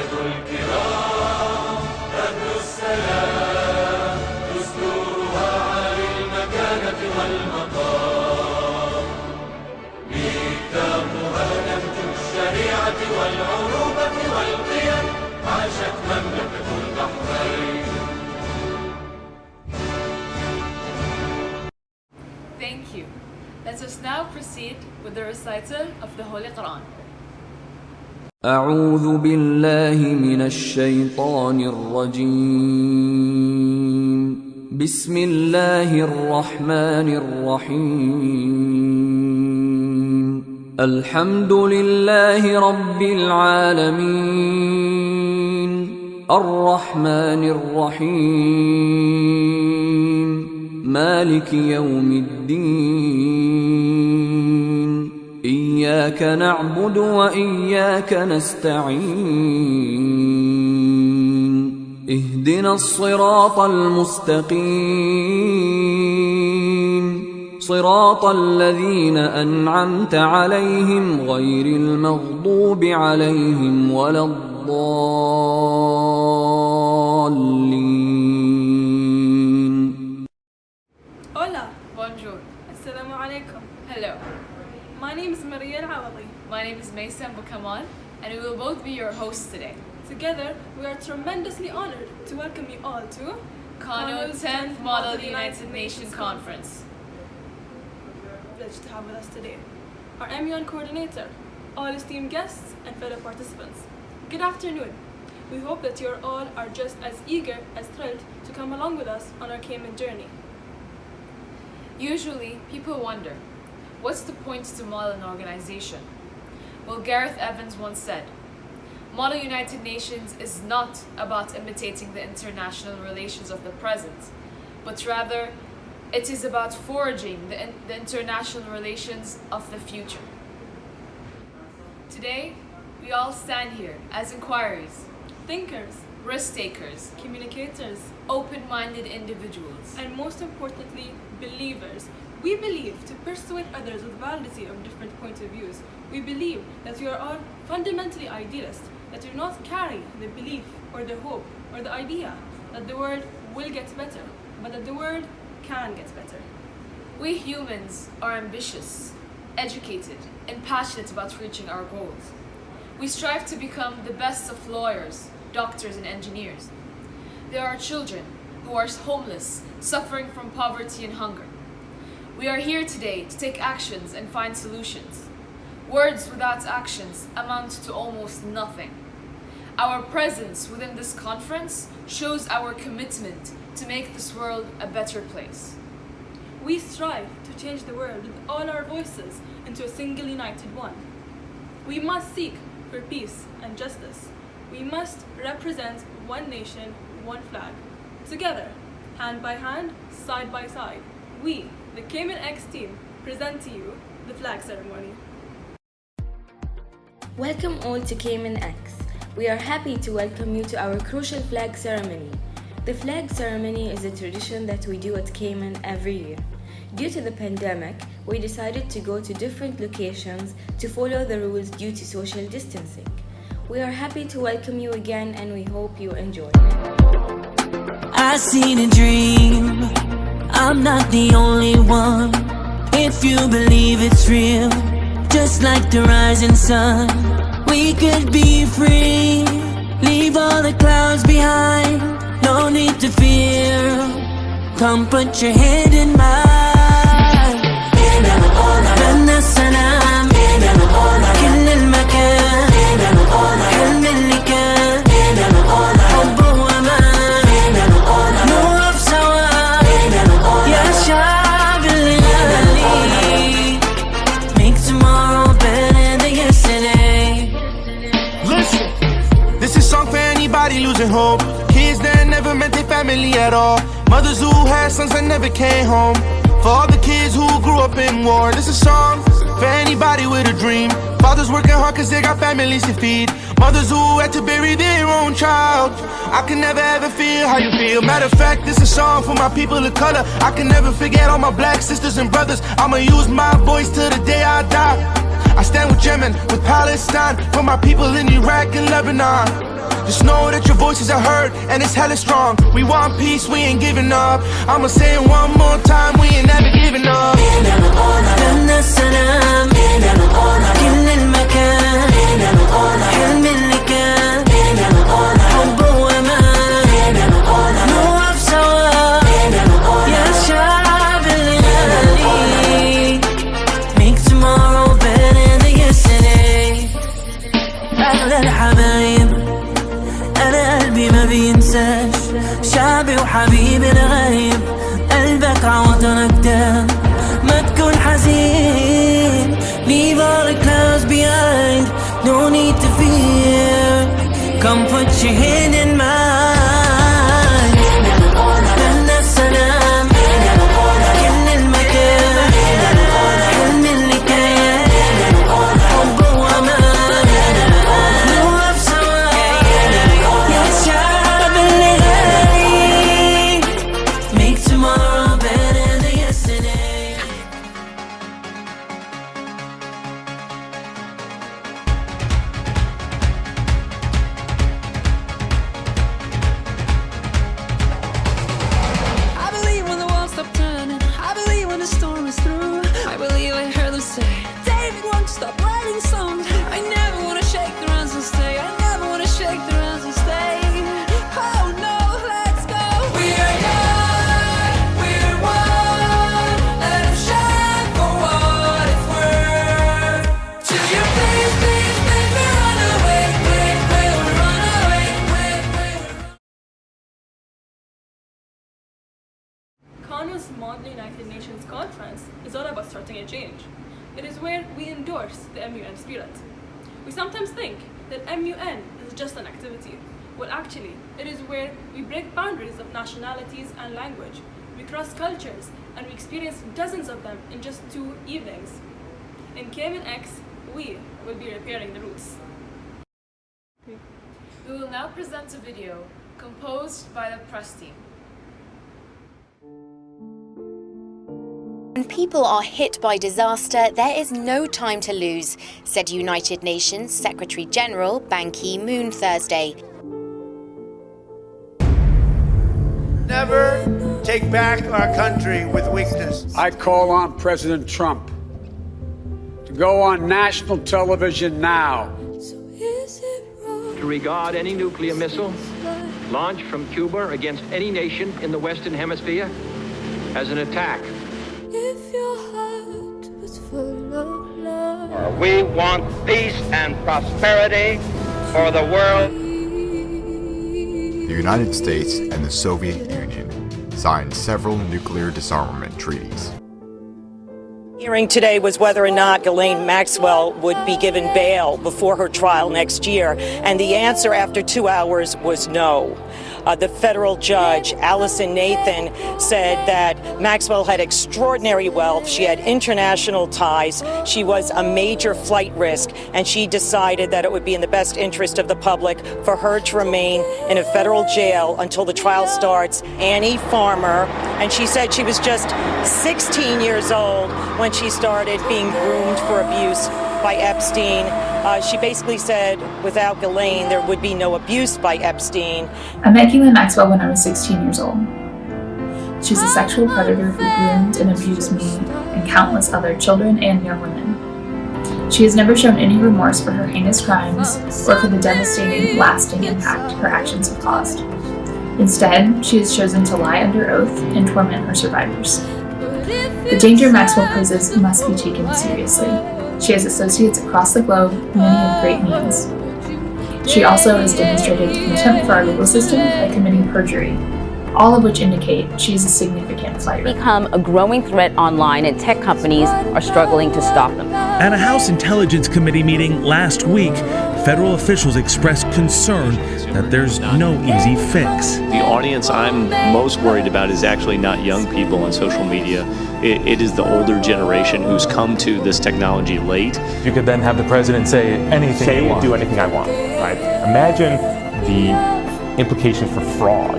المملكة الكرام أهل السلام دستورها عالي المكانة والمقام ميثاقها نهج الشريعة والعروبة والقيم عاشت مملكة البحرين. Thank you. Let us now proceed with the recital of the Holy Quran. أعوذ بالله من الشيطان الرجيم. بسم الله الرحمن الرحيم. الحمد لله رب العالمين الرحمن الرحيم مالك يوم الدين إياك نعبد وإياك نستعين اهدنا الصراط المستقيم صراط الذين أنعمت عليهم غير المغضوب عليهم ولا الضالين. Hola. Bonjour. Assalamu alaikum. Hello. My name is Maria Al-Awadi. My name is Kmun, and we will both be your hosts today. Together, we are tremendously honored to welcome you all to Kmun 10th Model United Nations Conference. Privileged to have with us today our Kmun coordinator, all esteemed guests, and fellow participants. Good afternoon. We hope that you all are just as eager as thrilled to come along with us on our Kmun journey. Usually, people wonder, what's the point to model an organization? Well, Gareth Evans once said, Model United Nations is not about imitating the international relations of the present, but rather it is about forging the international relations of the future. Today, we all stand here as inquiries, Thinkers, risk takers, communicators, open-minded individuals, and most importantly, believers. We believe to persuade others with validity of different points of views. We believe that we are all fundamentally idealists, that do not carry the belief or the hope or the idea that the world will get better, but that the world can get better. We humans are ambitious, educated, and passionate about reaching our goals. We strive to become the best of lawyers, doctors, and engineers. There are children who are homeless, suffering from poverty and hunger. We are here today to take actions and find solutions. Words without actions amount to almost nothing. Our presence within this conference shows our commitment to make this world a better place. We strive to change the world with all our voices into a single united one. We must seek for peace and justice. We must represent one nation, one flag. Together, hand by hand, side by side, we, the Kmun X team, present to you the flag ceremony. Welcome all to Kmun X. We are happy to welcome you to our crucial flag ceremony. The flag ceremony is a tradition that we do at Kmun every year. Due to the pandemic, we decided to go to different locations to follow the rules due to social distancing. We are happy to welcome you again and we hope you enjoy. I seen a dream, I'm not the only one. If you believe it's real, just like the rising sun, we could be free. Leave all the clouds behind, no need to fear. Come put your hand in mine. بدنا السلام كل المكان، حلم اللي كان حب وأمان، نوقف سوا يا شعب الليالي. Make tomorrow better than yesterday. Listen, this is a song for anybody losing hope. Kids that never met their family at all. Mothers who had sons that never came home. For all the kids who grew up in war. This is a song for anybody with a dream. Fathers working hard cause they got families to feed. Mothers who had to bury their own child. I can never ever feel how you feel. Matter of fact, this is a song for my people of color. I can never forget all my black sisters and brothers. I'ma use my voice till the day I die. I stand with Yemen, with Palestine, for my people in Iraq and Lebanon. Just know that your voices are heard and it's hella strong. We want peace, we ain't giving up. I'ma say it one more time, we ain't never giving up. بدنا السلام كل المكان حلم اللي كان حب وأمان نوقف سوا يا شعب الليالي Make tomorrow better than yesterday أغلى الحبايب أنا قلبي ما بينساش شعبي وحبيبي الغايب قلبك عوضنك دام ما تكون حزين Leave all the clouds behind No need to fear Come put your hand in mine بدنا السلام كل المكان حلم اللي كان حب وأمان نوقف سوا يا شعب اللي غالي Make tomorrow better than yesterday I believe when the world stopped turning. I believe when the storm is through. I believe I heard them say, David won't stop writing songs. I never wanna shake the hands and stay. I never wanna shake the hands and stay. Oh no, let's go. We are young, we're one. Let them shine for what it's worth. To you, please, please, please, we run away, we run away, Kmun's Model United Nations Conference is all about starting a change. It is where we endorse the MUN spirit. We sometimes think that MUN is just an activity. Well, actually, it is where we break boundaries of nationalities and language. We cross cultures, and we experience dozens of them in just 2 evenings. In Kmun X, we will be repairing the roots. We will now present a video composed by the press team. When people are hit by disaster, there is no time to lose, said United Nations Secretary General Ban Ki-moon Thursday. Never take back our country with weakness. I call on President Trump to go on national television now to regard any nuclear missile launched from Cuba against any nation in the Western Hemisphere as an attack. We want peace and prosperity for the world. The United States and the Soviet Union signed several nuclear disarmament treaties. Hearing today was whether or not Ghislaine Maxwell would be given bail before her trial next year, and the answer after 2 hours was no. The federal judge, Allison Nathan, said that Maxwell had extraordinary wealth, she had international ties, she was a major flight risk, and she decided that it would be in the best interest of the public for her to remain in a federal jail until the trial starts. Annie Farmer, and she said she was just 16 years old when she started being groomed for abuse by Epstein. She basically said without Ghislaine there would be no abuse by Epstein. I met Ghislaine Maxwell when I was 16 years old. She's a sexual predator who groomed and abused me and countless other children and young women. She has never shown any remorse for her heinous crimes or for the devastating, lasting impact her actions have caused. Instead, she has chosen to lie under oath and torment her survivors. The danger Maxwell poses must be taken seriously. She has associates across the globe, many of great means. She also has demonstrated contempt for our legal system by committing perjury, all of which indicate she is a significant flight risk. Become a growing threat online, and tech companies are struggling to stop them. At a House Intelligence Committee meeting last week, federal officials expressed concern that there's no easy fix. The audience I'm most worried about is actually not young people on social media. It is the older generation who's come to this technology late. You could then have the president say anything you want. Do anything I want. Right? Imagine the implications for fraud.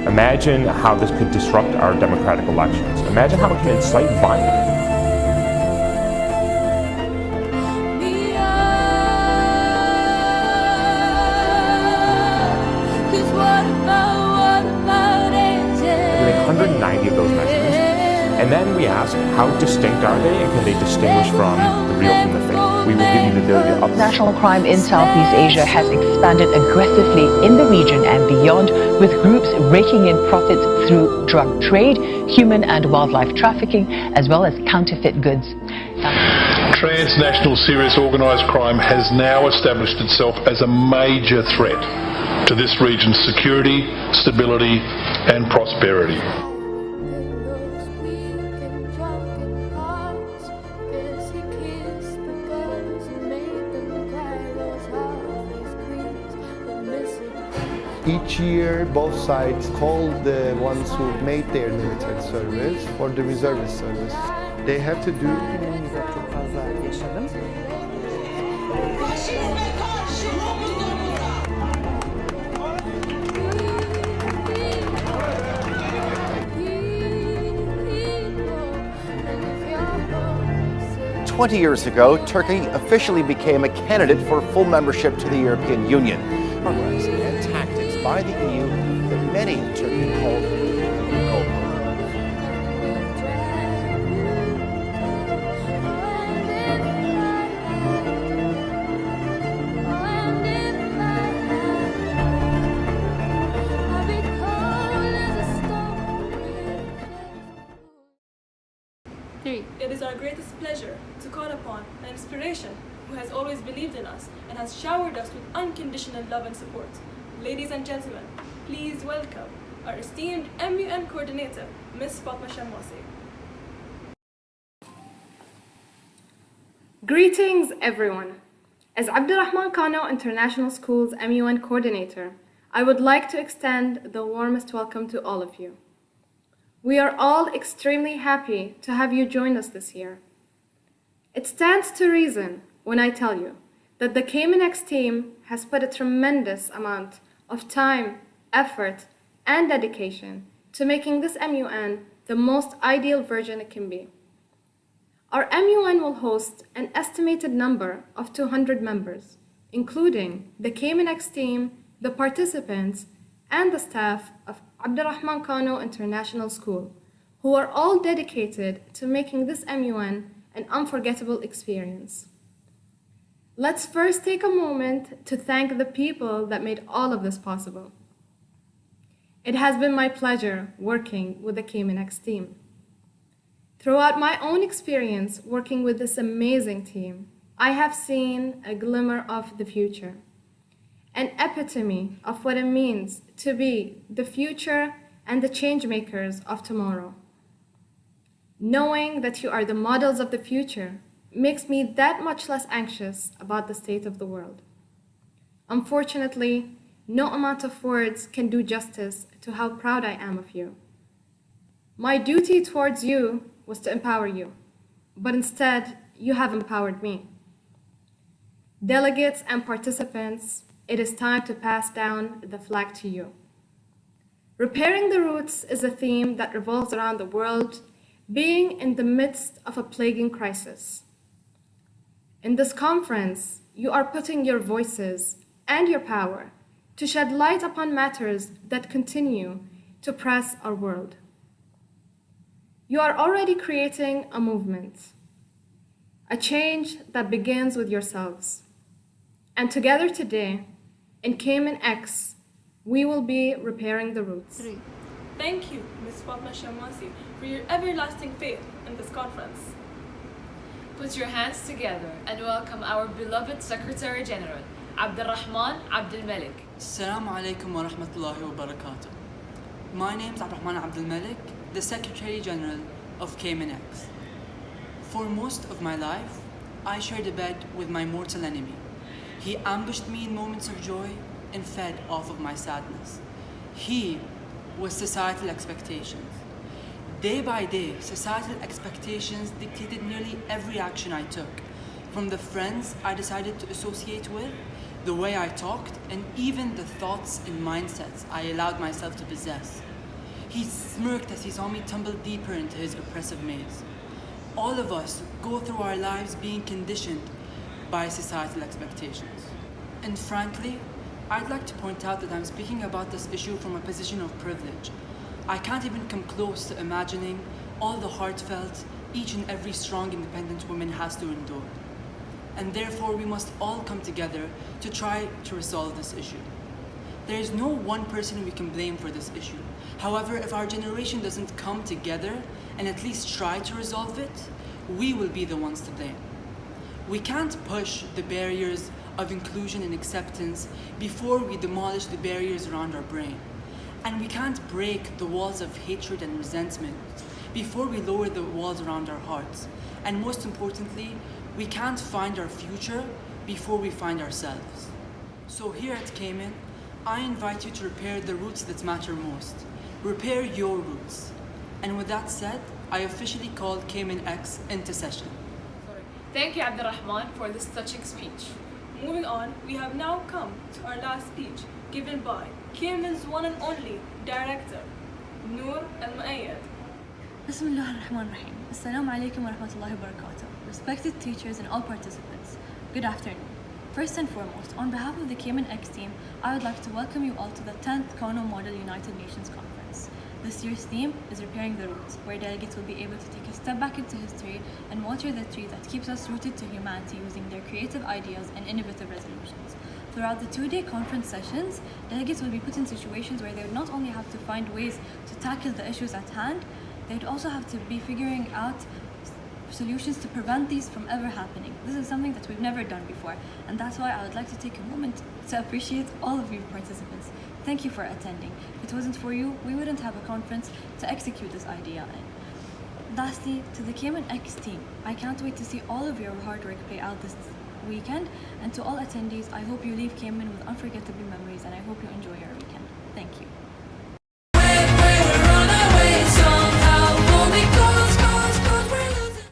Imagine how this could disrupt our democratic elections. Imagine how it can incite violence. 190 of those measurements. And then we ask, how distinct are they, and can they distinguish from the real from the fake? We will give you the ability to upload. National crime in Southeast Asia has expanded aggressively in the region and beyond, with groups raking in profits through drug trade, human and wildlife trafficking, as well as counterfeit goods. Transnational serious organised crime has now established itself as a major threat to this region's security, stability and prosperity. Each year, both sides call the ones who made their military service for the reservist service. They have to do. 20 years ago, Turkey officially became a candidate for full membership to the European Union. Progress and tactics by the EU that many in Turkey called the goalpost. It is our greatest pleasure to call upon an inspiration who has always believed in us and has showered us with unconditional love and support. Ladies and gentlemen, please welcome our esteemed MUN coordinator, Ms. Fatma Shamwasi. Greetings, everyone. As Abdurrahman Kano International School's MUN coordinator, I would like to extend the warmest welcome to all of you. We are all extremely happy to have you join us this year. It stands to reason when I tell you that the Kmun team has put a tremendous amount of time, effort, and dedication to making this MUN the most ideal version it can be. Our MUN will host an estimated number of 200 members, including the Kmun team, the participants, and the staff of Abdurrahman Kano International School, who are all dedicated to making this MUN an unforgettable experience. Let's first take a moment to thank the people that made all of this possible. It has been my pleasure working with the Kmun team. Throughout my own experience working with this amazing team, I have seen a glimmer of the future, an epitome of what it means to be the future and the change makers of tomorrow. Knowing that you are the models of the future makes me that much less anxious about the state of the world. Unfortunately, no amount of words can do justice to how proud I am of you. My duty towards you was to empower you, but instead, you have empowered me. Delegates and participants, it is time to pass down the flag to you. Repairing the roots is a theme that revolves around the world being in the midst of a plaguing crisis. In this conference, you are putting your voices and your power to shed light upon matters that continue to press our world. You are already creating a movement, a change that begins with yourselves. And together today, in Kmun X, we will be repairing the roots. Thank you, Ms. Fatma Shamwasi, for your everlasting faith in this conference. Put your hands together and welcome our beloved Secretary General, Abdurrahman Abdul Malik. Assalamu alaikum wa rahmatullahi wa barakatuh. My name is Abdurrahman Abdul Malik, the Secretary General of Kmun X. For most of my life, I shared a bed with my mortal enemy. He ambushed me in moments of joy and fed off of my sadness. He was societal expectations. Day by day, societal expectations dictated nearly every action I took, from the friends I decided to associate with, the way I talked, and even the thoughts and mindsets I allowed myself to possess. He smirked as he saw me tumble deeper into his oppressive maze. All of us go through our lives being conditioned by societal expectations. And frankly, I'd like to point out that I'm speaking about this issue from a position of privilege. I can't even come close to imagining all the heartfelt each and every strong, independent woman has to endure. And therefore, we must all come together to try to resolve this issue. There is no one person we can blame for this issue. However, if our generation doesn't come together and at least try to resolve it, we will be the ones to blame. We can't push the barriers of inclusion and acceptance before we demolish the barriers around our brain. And we can't break the walls of hatred and resentment before we lower the walls around our hearts. And most importantly, we can't find our future before we find ourselves. So here at Kmun, I invite you to repair the roots that matter most. Repair your roots. And with that said, I officially call Kmun X into session. Thank you, Abdurrahman, for this touching speech. Moving on, we have now come to our last speech, given by Kmun's one and only director, Noor Al-Muayyad. Bismillah ar-Rahman ar-Rahim. Assalamu alaikum wa rahmatullahi wa barakatuh. Respected teachers and all participants, good afternoon. First and foremost, on behalf of the Kmun X team, I would like to welcome you all to the 10th Kmun Model United Nations Conference. This year's theme is Repairing the Roots, where delegates will be able to take a step back into history and water the tree that keeps us rooted to humanity using their creative ideas and innovative resolutions. Throughout the 2-day conference sessions, delegates will be put in situations where they would not only have to find ways to tackle the issues at hand, they'd also have to be figuring out solutions to prevent these from ever happening. This is something that we've never done before, and that's why I would like to take a moment to appreciate all of you participants. Thank you for attending. If it wasn't for you, we wouldn't have a conference to execute this idea in. Lastly, to the Kmun X team, I can't wait to see all of your hard work play out this weekend, and to all attendees, I hope you leave Kmun with unforgettable memories, and I hope you enjoy your weekend. Thank you.